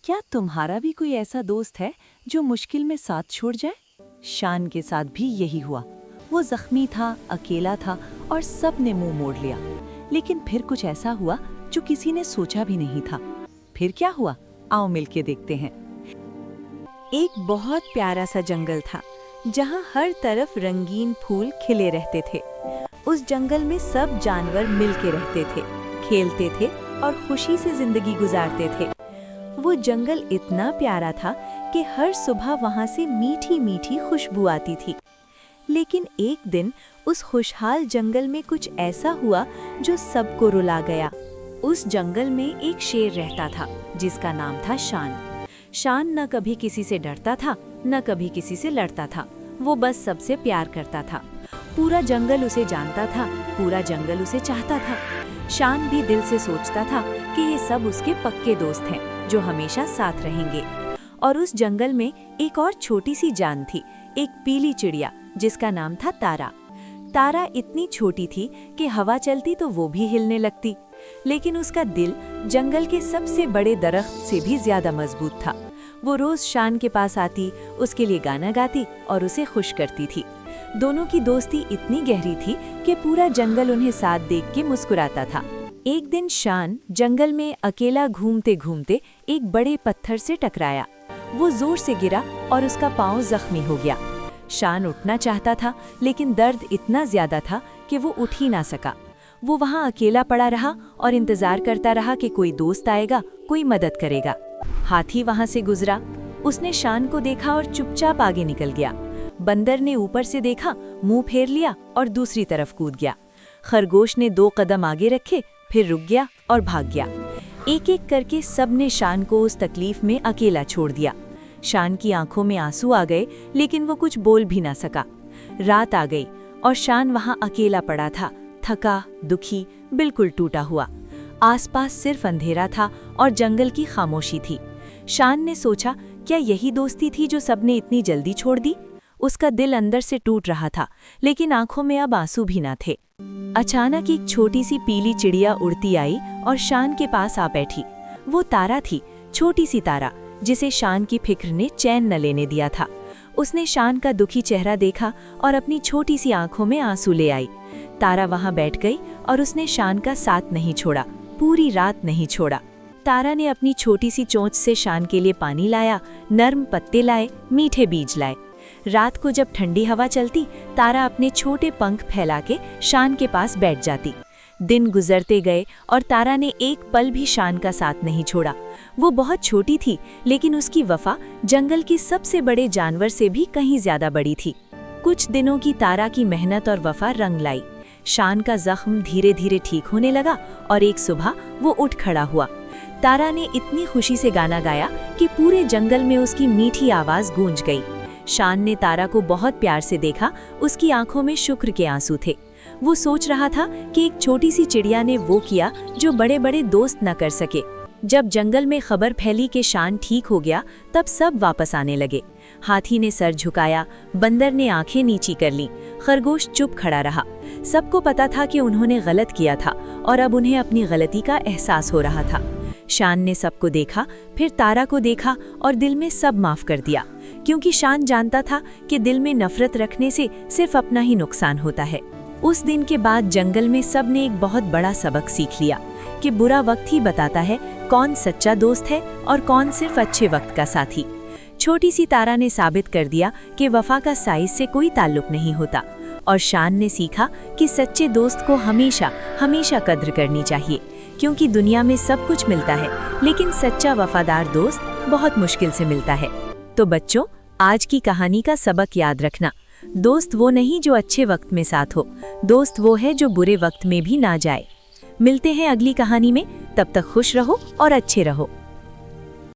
क्या तुम्हारा भी कोई ऐसा दोस्त है जो मुश्किल में साथ छोड़ जाए? शान के साथ भी यही हुआ। वो जख्मी था, अकेला था और सब ने मुंह मोड़ लिया। लेकिन फिर कुछ ऐसा हुआ जो किसी ने सोचा भी नहीं था। फिर क्या हुआ, आओ मिलके देखते हैं। एक बहुत प्यारा सा जंगल था जहाँ हर तरफ रंगीन फूल खिले रहते थे। उस जंगल में सब जानवर मिलके रहते थे, खेलते थे और खुशी से जिंदगी गुजारते थे। वो जंगल इतना प्यारा था कि हर सुबह वहाँ से मीठी मीठी खुशबू आती थी। लेकिन एक दिन उस खुशहाल जंगल में कुछ ऐसा हुआ जो सबको रुला गया। उस जंगल में एक शेर रहता था जिसका नाम था शान। शान न कभी किसी से डरता था, न कभी किसी से लड़ता था। वो बस सबसे प्यार करता था। पूरा जंगल उसे जानता था, पूरा जंगल उसे चाहता था। शान भी दिल से सोचता था कि ये सब उसके पक्के दोस्त हैं जो हमेशा साथ रहेंगे। और उस जंगल में एक और छोटी सी जान थी, एक पीली चिड़िया जिसका नाम था तारा। तारा इतनी छोटी थी कि हवा चलती तो वो भी हिलने लगती, लेकिन उसका दिल जंगल के सबसे बड़े दरख्त से भी ज्यादा मजबूत था। वो रोज शान के पास आती, उसके लिए गाना गाती और उसे खुश करती थी। दोनों की दोस्ती इतनी गहरी थी कि पूरा जंगल उन्हें साथ देख के मुस्कुराता था। एक दिन शान जंगल में अकेला घूमते घूमते एक बड़े पत्थर से टकराया। वो जोर से गिरा और उसका पाँव जख्मी हो गया। शान उठना चाहता था, लेकिन दर्द इतना ज्यादा था कि वो उठ ही ना सका। वो वहाँ अकेला पड़ा रहा और इंतजार करता रहा कि कोई दोस्त आएगा, कोई मदद करेगा। हाथी वहाँ से गुजरा, उसने शान को देखा और चुपचाप आगे निकल गया। बंदर ने ऊपर से देखा, मुंह फेर लिया और दूसरी तरफ कूद गया। खरगोश ने 2 कदम आगे रखे, फिर रुक गया और भाग गया। एक एक करके सबने शान को उस तकलीफ में अकेला छोड़ दिया। शान की आंखों में आंसू आ गए, लेकिन वो कुछ बोल भी ना सका। रात आ गई और शान वहां अकेला पड़ा था, थका, दुखी, बिल्कुल टूटा हुआ। आसपास सिर्फ अंधेरा था और जंगल की खामोशी थी। शान ने सोचा, क्या यही दोस्ती थी जो सबने इतनी जल्दी छोड़ दी? उसका दिल अंदर से टूट रहा था, लेकिन आंखों में अब आंसू भी ना थे। अचानक एक छोटी सी पीली चिड़िया उड़ती आई और शान के पास आ बैठी। वो तारा थी, छोटी सी तारा, जिसे शान की फिक्र ने चैन न लेने दिया था। उसने शान का दुखी चेहरा देखा और अपनी छोटी सी आंखों में आंसू ले आई। तारा वहां बैठ गई और उसने शान का साथ नहीं छोड़ा, पूरी रात नहीं छोड़ा। तारा ने अपनी छोटी सी चोंच से शान के लिए पानी लाया, नर्म पत्ते लाए, मीठे बीज लाए। रात को जब ठंडी हवा चलती, तारा अपने छोटे पंख फैला के शान के पास बैठ जाती। दिन गुजरते गए और तारा ने एक पल भी शान का साथ नहीं छोड़ा। वो बहुत छोटी थी, लेकिन उसकी वफा जंगल के सबसे बड़े जानवर से भी कहीं ज्यादा बड़ी थी। कुछ दिनों की तारा की मेहनत और वफा रंग लाई। शान का जख्म धीरे धीरे ठीक होने लगा और एक सुबह वो उठ खड़ा हुआ। तारा ने इतनी खुशी से गाना गाया कि पूरे जंगल में उसकी मीठी आवाज गूंज गई। शान ने तारा को बहुत प्यार से देखा, उसकी आंखों में शुक्र के आंसू थे। वो सोच रहा था कि एक छोटी सी चिड़िया ने वो किया जो बड़े बड़े दोस्त न कर सके। जब जंगल में खबर फैली कि शान ठीक हो गया, तब सब वापस आने लगे। हाथी ने सर झुकाया, बंदर ने आंखें नीची कर लीं, खरगोश चुप खड़ा रहा। सबको पता था कि उन्होंने गलत किया था और अब उन्हें अपनी गलती का एहसास हो रहा था। शान ने सबको देखा, फिर तारा को देखा और दिल में सब माफ कर दिया, क्योंकि शान जानता था कि दिल में नफरत रखने से सिर्फ अपना ही नुकसान होता है। उस दिन के बाद जंगल में सब ने एक बहुत बड़ा सबक सीख लिया कि बुरा वक्त ही बताता है कौन सच्चा दोस्त है और कौन सिर्फ अच्छे वक्त का साथी। छोटी सी तारा ने साबित कर दिया कि वफा का साइज से कोई ताल्लुक नहीं होता, और शान ने सीखा कि सच्चे दोस्त को हमेशा हमेशा कद्र करनी चाहिए, क्योंकि दुनिया में सब कुछ मिलता है, लेकिन सच्चा वफादार दोस्त बहुत मुश्किल से मिलता है। तो बच्चों, आज की कहानी का सबक याद रखना, दोस्त वो नहीं जो अच्छे वक्त में साथ हो, दोस्त वो है जो बुरे वक्त में भी ना जाए। मिलते हैं अगली कहानी में, तब तक खुश रहो और अच्छे रहो।